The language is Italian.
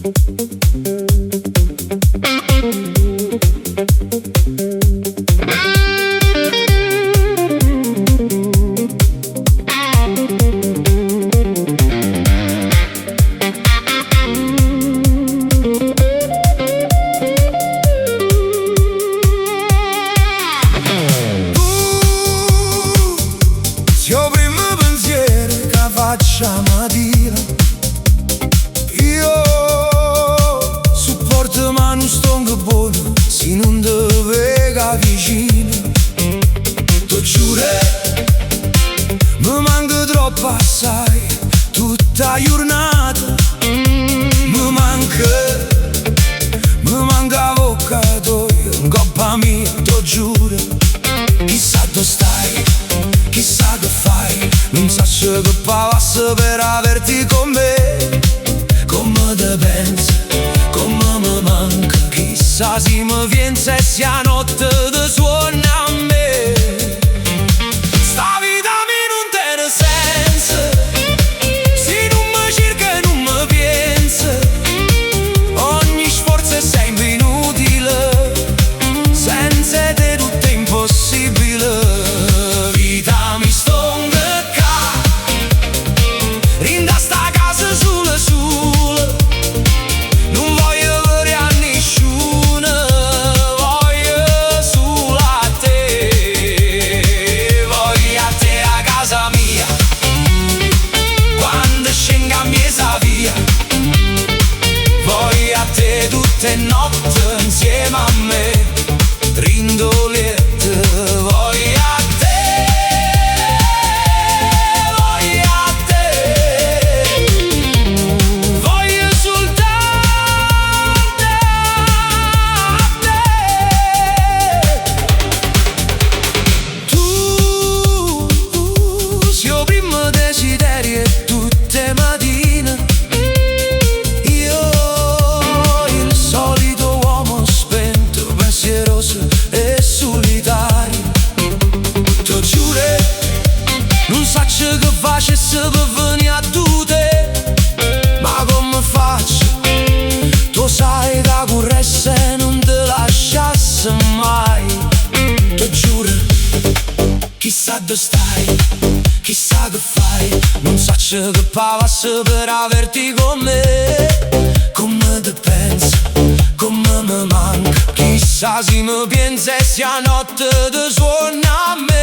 Io primo pensiero che facciamo a dire, io supporto ma non sto buono se non ti vega vicino. Ti giuro, mi manca troppo assai tutta la giornata. Mi manca avvocatoio in coppa mia, ti giuro. Chissà dove stai, chissà che fai, non so che passa per averti con me. Come te pensi, come mi manca, chissà se mi viene se sia notte ti suona a me. Sta vita a me non tiene senso, se non mi cerca e non mi pensa, ogni sforzo è sempre inutile, senza te tutto è impossibile. Tutte notte insieme a me, rindolette, voglio a te, voglio a te, voglio soltanto a te. Tu sei il primo desiderio e tutte mattine. E solitario, ti giuro, non so che facessi per venire a te, ma come faccio? Tu sai che corresse non ti lasciasse mai. Ti giuro, chissà dove stai, chissà che fai, non so che passa per averti con me. Come te pensi, come mi manca, chissà se mi pensa e sia notte ti suona a me.